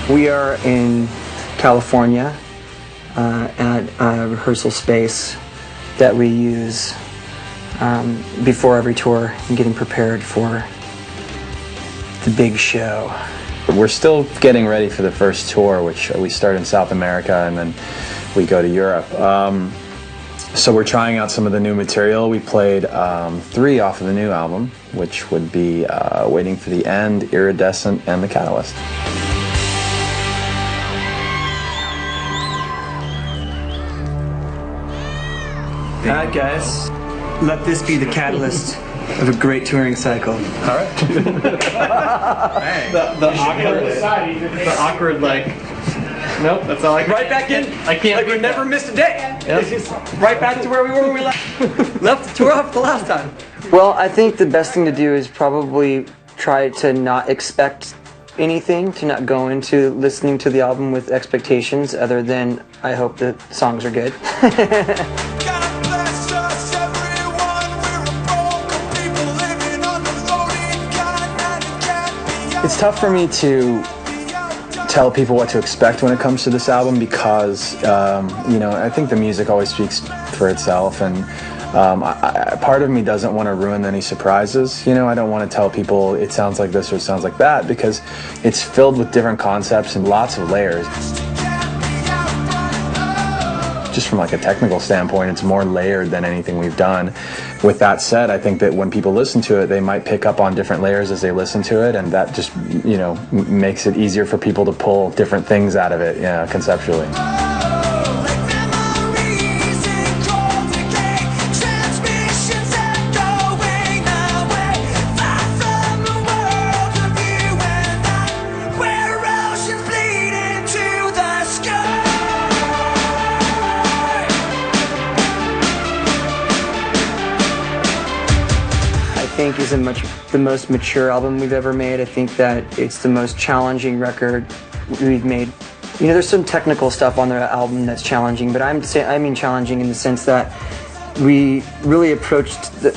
We are in California at a rehearsal space that we use before every tour and getting prepared for the big show. We're still getting ready for the first tour, which we start in South America and then we go to Europe. So we're trying out some of the new material. We played 3 off of the new album, which would be Waiting for the End, Iridescent, and The Catalyst. Alright guys, let this be the catalyst of a great touring cycle. Alright. The awkward like, nope, that's all I can. Right back in, I can't. like we never missed a day. Yep. It's just right back to where we were when we left the tour off the last time. Well, I think the best thing to do is probably try to not expect anything, to not go into listening to the album with expectations other than I hope the songs are good. It's tough for me to tell people what to expect when it comes to this album because, you know, I think the music always speaks for itself, and part of me doesn't want to ruin any surprises. You know, I don't want to tell people it sounds like this or it sounds like that because it's filled with different concepts and lots of layers. Just from like a technical standpoint, it's more layered than anything we've done. With that said, I think that when people listen to it, they might pick up on different layers as they listen to it, and that just, you know, makes it easier for people to pull different things out of it, yeah, conceptually. I think is the most mature album we've ever made. I think that it's the most challenging record we've made. You know, there's some technical stuff on the album that's challenging, but I mean challenging in the sense that we really approached the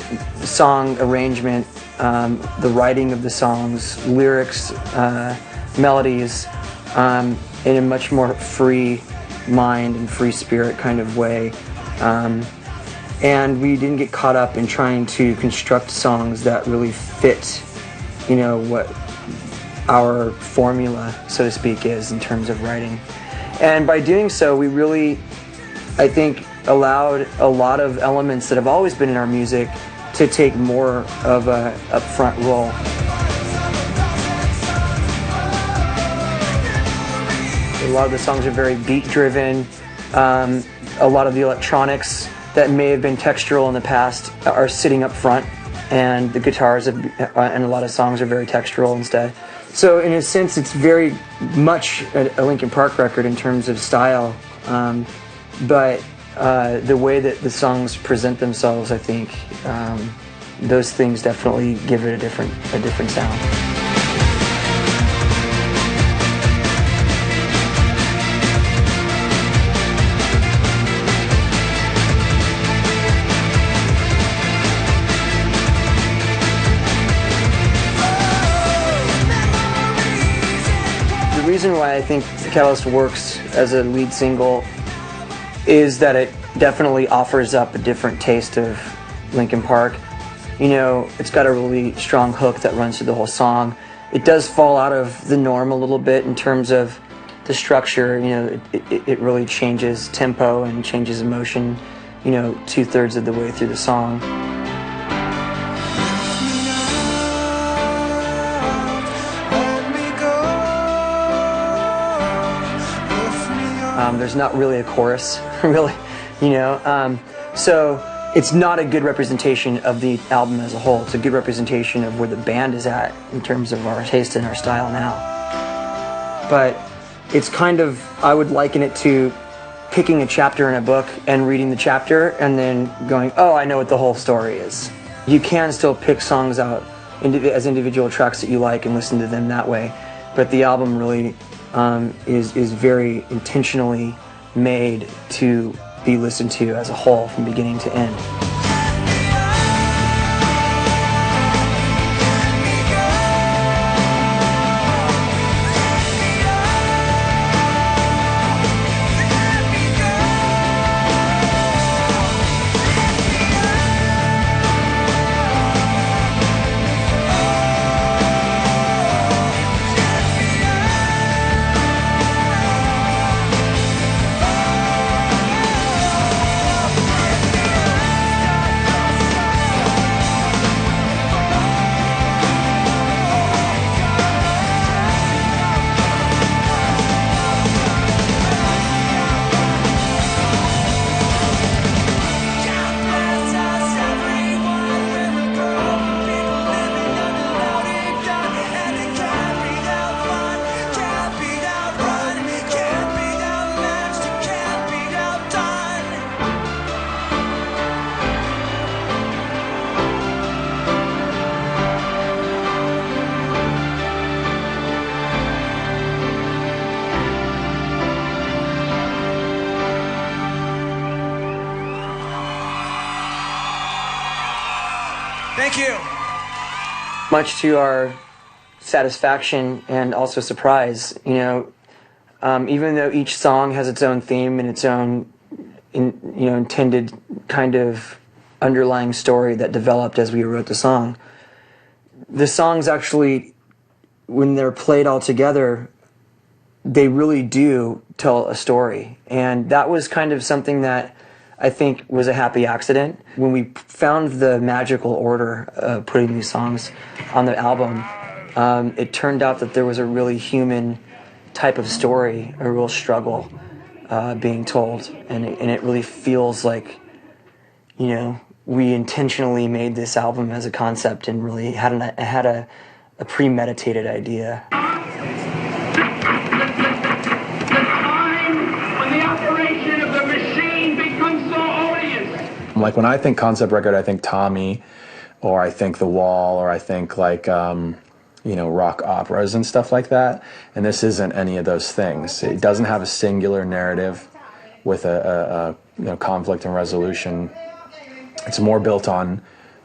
song arrangement, the writing of the songs, lyrics, melodies, in a much more free mind and free spirit kind of way. And we didn't get caught up in trying to construct songs that really fit, you know, what our formula, so to speak, is in terms of writing. And by doing so, we really, I think, allowed a lot of elements that have always been in our music to take more of a upfront role. A lot of the songs are very beat-driven. A lot of the electronics that may have been textural in the past are sitting up front, and the guitars and a lot of songs are very textural instead. So in a sense, it's very much a Linkin Park record in terms of style, but the way that the songs present themselves, I think, those things definitely give it a different sound. The reason why I think The Catalyst works as a lead single is that it definitely offers up a different taste of Linkin Park. You know, it's got a really strong hook that runs through the whole song. It does fall out of the norm a little bit in terms of the structure. You know, it really changes tempo and changes emotion, you know, 2/3 of the way through the song. There's not really a chorus, really, you know. So it's not a good representation of the album as a whole. It's a good representation of where the band is at in terms of our taste and our style now. But it's kind of, I would liken it to picking a chapter in a book and reading the chapter and then going, oh, I know what the whole story is. You can still pick songs out as individual tracks that you like and listen to them that way, but the album really is very intentionally made to be listened to as a whole from beginning to end. Thank you. Much to our satisfaction and also surprise, even though each song has its own theme and its own, intended kind of underlying story that developed as we wrote the songs actually, when they're played all together, they really do tell a story. And that was kind of something that I think was a happy accident. When we found the magical order of putting these songs on the album, it turned out that there was a really human type of story, a real struggle being told. And it really feels like, we intentionally made this album as a concept and really had a premeditated idea. Like when I think concept record, I think Tommy, or I think The Wall, or I think like, rock operas and stuff like that. And this isn't any of those things. It doesn't have a singular narrative with a conflict and resolution. It's more built on,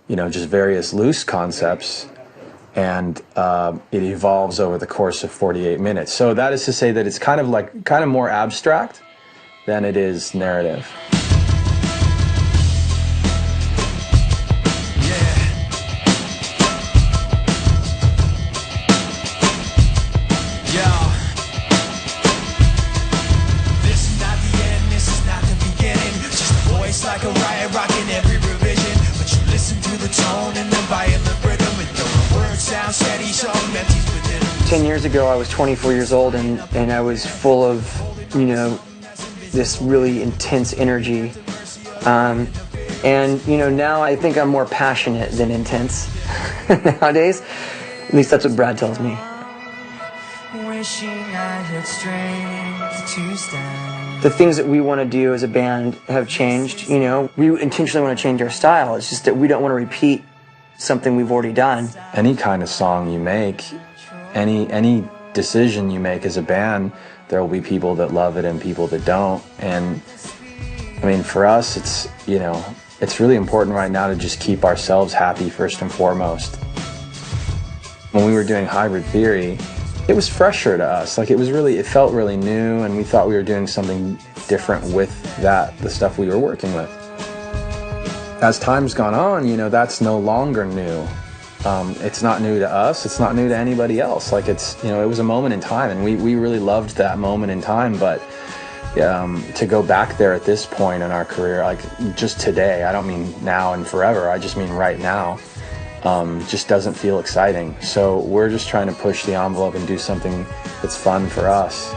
just various loose concepts, and it evolves over the course of 48 minutes. So that is to say that it's kind of more abstract than it is narrative. Like a riot rocking every revision, but you listen to the tone and the violent rhythm, and though the words sound steady, so empties within. 10 years ago, I was 24 years old, and I was full of, this really intense energy. And, now I think I'm more passionate than intense nowadays. At least that's what Brad tells me. Wishing I had strength to stand. The things that we want to do as a band have changed. We intentionally want to change our style. It's just that we don't want to repeat something we've already done. Any kind of song you make, any decision you make as a band, there will be people that love it and people that don't. And I mean, for us, it's really important right now to just keep ourselves happy first and foremost. When we were doing Hybrid Theory, it was fresher to us. Like it felt really new, and we thought we were doing something different with the stuff we were working with. As time's gone on, that's no longer new. It's not new to us, it's not new to anybody else. Like it was a moment in time, and we really loved that moment in time, but to go back there at this point in our career, like just today, I don't mean now and forever, I just mean right now, just doesn't feel exciting. So we're just trying to push the envelope and do something that's fun for us.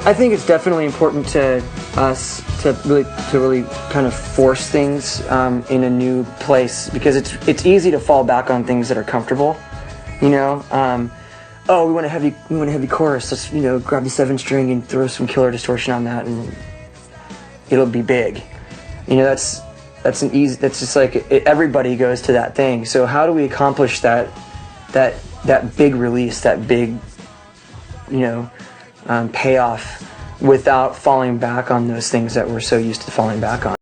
I think it's definitely important to us to really kind of force things in a new place, because it's easy to fall back on things that are comfortable, we want a heavy chorus. Let's grab the 7-string and throw some killer distortion on that, and it'll be big. That's just like everybody goes to that thing. So how do we accomplish that big release, that big payoff, without falling back on those things that we're so used to falling back on?